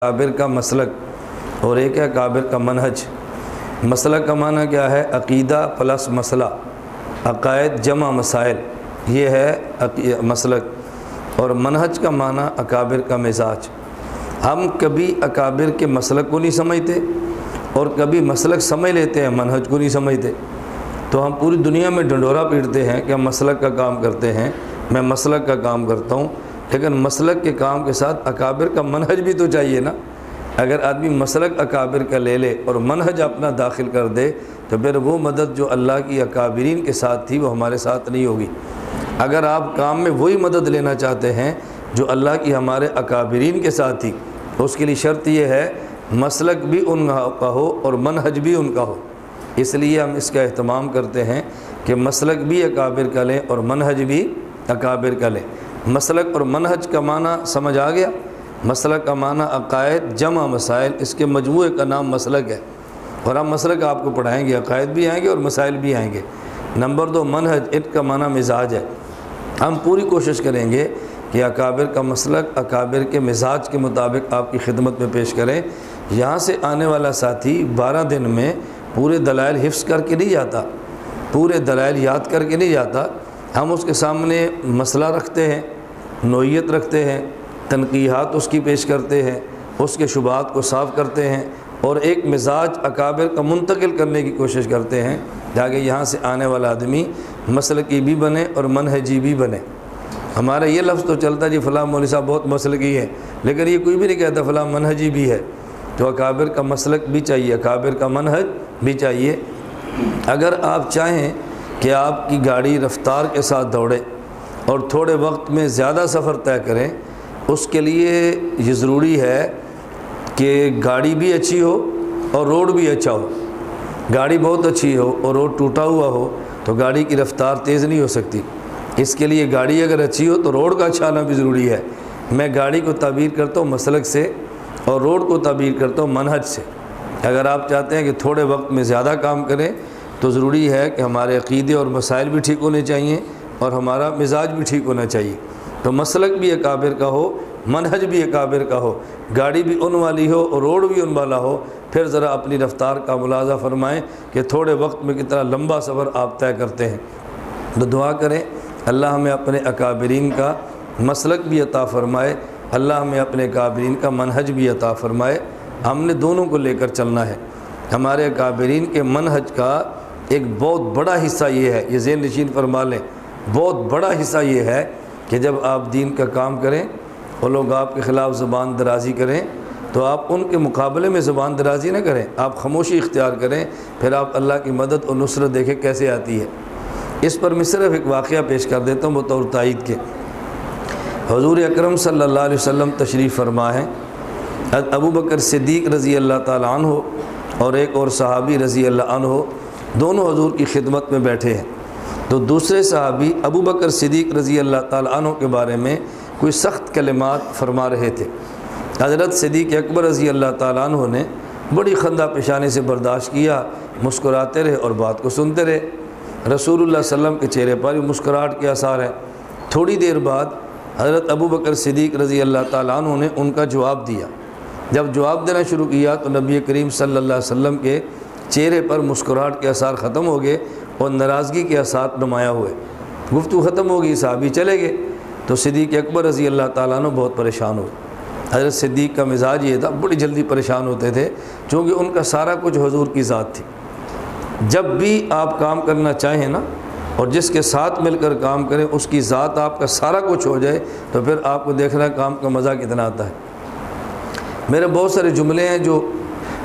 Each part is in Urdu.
اکابر کا مسلک اور ایک ہے اکابر کا منہج۔ مسلک کا معنی کیا ہے؟ عقیدہ پلس مسئلہ، عقائد جمع مسائل، یہ ہے مسلک۔ اور منہج کا معنی اکابر کا مزاج۔ ہم کبھی اکابر کے مسلک کو نہیں سمجھتے اور کبھی مسلک سمجھ لیتے ہیں، منہج کو نہیں سمجھتے۔ تو ہم پوری دنیا میں ڈنڈورا پیٹتے ہیں کہ ہم مسلک کا کام کرتے ہیں، میں مسلک کا کام کرتا ہوں، لیکن مسلک کے کام کے ساتھ اکابر کا منہج بھی تو چاہیے نا۔ اگر آدمی مسلک اکابر کا لے لے اور منہج اپنا داخل کر دے تو پھر وہ مدد جو اللہ کی اکابرین کے ساتھ تھی وہ ہمارے ساتھ نہیں ہوگی۔ اگر آپ کام میں وہی مدد لینا چاہتے ہیں جو اللہ کی ہمارے اکابرین کے ساتھ تھی، اس کے لیے شرط یہ ہے مسلک بھی ان کا ہو اور منہج بھی ان کا ہو۔ اس لیے ہم اس کا اہتمام کرتے ہیں کہ مسلک بھی اکابر کا لیں اور منہج بھی اکابر کا لیں۔ مسلک اور منہج کا معنی سمجھ آ گیا؟ مسلک کا معنی عقائد جمع مسائل، اس کے مجموعے کا نام مسلک ہے، اور ہم مسلک آپ کو پڑھائیں گے، عقائد بھی آئیں گے اور مسائل بھی آئیں گے۔ نمبر 2 منہج، ان کا معنی مزاج ہے۔ ہم پوری کوشش کریں گے کہ اکابر کا مسلک اکابر کے مزاج کے مطابق آپ کی خدمت میں پیش کریں۔ یہاں سے آنے والا ساتھی 12 دن میں پورے دلائل حفظ کر کے نہیں جاتا، پورے دلائل یاد کر کے نہیں جاتا۔ ہم اس کے سامنے مسئلہ رکھتے ہیں، نوعیت رکھتے ہیں، تنقیحات اس کی پیش کرتے ہیں، اس کے شبہات کو صاف کرتے ہیں اور ایک مزاج اکابر کا منتقل کرنے کی کوشش کرتے ہیں تاکہ یہاں سے آنے والا آدمی مسلکی بھی بنے اور منہجی بھی بنے۔ ہمارا یہ لفظ تو چلتا جی فلاں مولوی صاحب بہت مسلکی ہے، لیکن یہ کوئی بھی نہیں کہتا فلاں منہجی بھی ہے۔ تو اکابر کا مسلک بھی چاہیے، اکابر کا منہج بھی چاہیے۔ اگر آپ چاہیں کہ آپ کی گاڑی رفتار کے ساتھ دوڑے اور تھوڑے وقت میں زیادہ سفر طے کریں، اس کے لیے یہ ضروری ہے کہ گاڑی بھی اچھی ہو اور روڈ بھی اچھا ہو۔ گاڑی بہت اچھی ہو اور روڈ ٹوٹا ہوا ہو تو گاڑی کی رفتار تیز نہیں ہو سکتی۔ اس کے لیے گاڑی اگر اچھی ہو تو روڈ کا اچھا ہونا بھی ضروری ہے۔ میں گاڑی کو تعبیر کرتا ہوں مسلک سے اور روڈ کو تعبیر کرتا ہوں منہج سے۔ اگر آپ چاہتے ہیں کہ تھوڑے وقت میں زیادہ کام کریں تو ضروری ہے کہ ہمارے عقیدے اور مسائل بھی ٹھیک ہونے چاہیے اور ہمارا مزاج بھی ٹھیک ہونا چاہیے۔ تو مسلک بھی اکابر کا ہو، منہج بھی اکابر کا ہو، گاڑی بھی ان والی ہو اور روڈ بھی ان والا ہو۔ پھر ذرا اپنی رفتار کا ملاحظہ فرمائیں کہ تھوڑے وقت میں کتنا لمبا سفر آپ طے کرتے ہیں۔ تو دعا کریں اللہ ہمیں اپنے اکابرین کا مسلک بھی عطا فرمائے، اللہ ہمیں اپنے اکابرین کا منہج بھی عطا فرمائے۔ ہم نے دونوں کو لے کر چلنا ہے۔ ہمارے اکابرین کے منہج کا ایک بہت بڑا حصہ یہ ہے، یہ ذہن نشین فرما لیں، بہت بڑا حصہ یہ ہے کہ جب آپ دین کا کام کریں اور لوگ آپ کے خلاف زبان درازی کریں تو آپ ان کے مقابلے میں زبان درازی نہ کریں، آپ خاموشی اختیار کریں، پھر آپ اللہ کی مدد اور نصرت دیکھیں کیسے آتی ہے۔ اس پر میں صرف ایک واقعہ پیش کر دیتا ہوں بطور تائید کے۔ حضور اکرم صلی اللہ علیہ وسلم تشریف فرما ہیں، ابو بکر صدیق رضی اللہ تعالیٰ عنہ اور ایک اور صحابی رضی اللہ عنہ دونوں حضور کی خدمت میں بیٹھے ہیں۔ تو دوسرے صحابی ابو بکر صدیق رضی اللہ تعالیٰ عنہ کے بارے میں کوئی سخت کلمات فرما رہے تھے۔ حضرت صدیق اکبر رضی اللہ تعالیٰ عنہ نے بڑی خندہ پیشانی سے برداشت کیا، مسکراتے رہے اور بات کو سنتے رہے۔ رسول اللہ صلی اللہ علیہ وسلم کے چہرے پر مسکراہٹ کے آثار ہیں۔ تھوڑی دیر بعد حضرت ابو بکر صدیق رضی اللہ تعالیٰ عنہ نے ان کا جواب دیا۔ جب جواب دینا شروع کیا تو نبی کریم صلی اللہ علیہ وسلم کے چہرے پر مسکراہٹ کے آثار ختم ہو گئے اور ناراضگی کے آثار نمایاں ہوئے۔ گفتگو ختم ہو گئی، صحابی چلے گئے تو صدیق اکبر رضی اللہ تعالیٰ عنہ بہت پریشان ہوئے۔ حضرت صدیق کا مزاج یہ تھا، بڑی جلدی پریشان ہوتے تھے چونکہ ان کا سارا کچھ حضور کی ذات تھی۔ جب بھی آپ کام کرنا چاہیں نا اور جس کے ساتھ مل کر کام کریں اس کی ذات آپ کا سارا کچھ ہو جائے تو پھر آپ کو دیکھنا کام کا مزہ کتنا آتا ہے۔ میرے بہت سارے جملے ہیں جو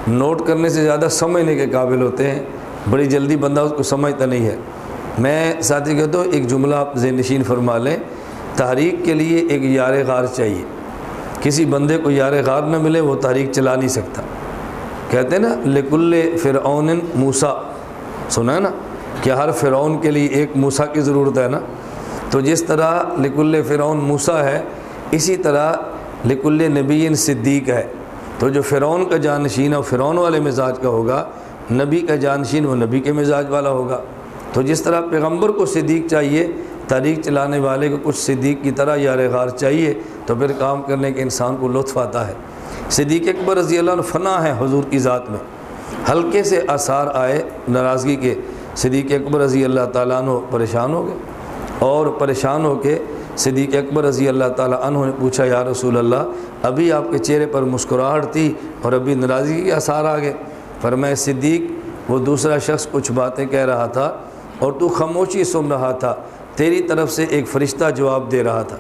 نوٹ کرنے سے زیادہ سمجھنے کے قابل ہوتے ہیں، بڑی جلدی بندہ اس کو سمجھتا نہیں ہے۔ میں ساتھی کہتا ہوں ایک جملہ آپ ذہن نشین فرما لیں، تحریک کے لیے ایک یار غار چاہیے۔ کسی بندے کو یار غار نہ ملے وہ تحریک چلا نہیں سکتا۔ کہتے ہیں نا لکل فرعون موسیٰ، سنا ہے نا کہ ہر فرعون کے لیے ایک موسیٰ کی ضرورت ہے نا۔ تو جس طرح لکل فرعون موسیٰ ہے، اسی طرح لکل نبی صدیق ہے۔ تو جو فرعون کا جانشین ہے وہ فرعون والے مزاج کا ہوگا، نبی کا جانشین وہ نبی کے مزاج والا ہوگا۔ تو جس طرح پیغمبر کو صدیق چاہیے، تحریک چلانے والے کو کچھ صدیق کی طرح یار غار چاہیے، تو پھر کام کرنے کے انسان کو لطف آتا ہے۔ صدیق اکبر رضی اللہ عنہ فنا ہے حضور کی ذات میں، ہلکے سے آثار آئے ناراضگی کے، صدیق اکبر رضی اللہ تعالیٰ عنہ پریشان ہو گئے، اور پریشان ہو کے صدیق اکبر رضی اللہ تعالیٰ عنہ نے پوچھا یا رسول اللہ ابھی آپ کے چہرے پر مسکراہٹ تھی اور ابھی ناراضگی کے آثار آ گئے۔ فرمایا صدیق وہ دوسرا شخص کچھ باتیں کہہ رہا تھا اور تو خاموشی سن رہا تھا، تیری طرف سے ایک فرشتہ جواب دے رہا تھا،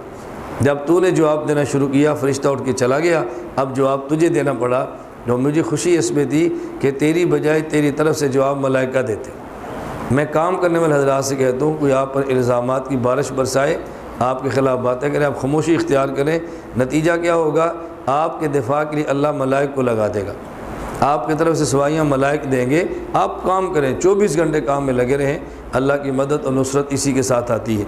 جب تو نے جواب دینا شروع کیا فرشتہ اٹھ کے چلا گیا، اب جواب تجھے دینا پڑا، جو مجھے خوشی اس میں تھی کہ تیری بجائے تیری طرف سے جواب ملائکہ دیتے۔ میں کام کرنے والے حضرات سے کہتا ہوں کوئی آپ پر الزامات کی بارش برسائے، آپ کے خلاف باتیں کریں، آپ خاموشی اختیار کریں، نتیجہ کیا ہوگا؟ آپ کے دفاع کے لیے اللہ ملائک کو لگا دے گا، آپ کی طرف سے سوائیاں ملائک دیں گے، آپ کام کریں، 24 گھنٹے کام میں لگے رہیں، اللہ کی مدد اور نصرت اسی کے ساتھ آتی ہے۔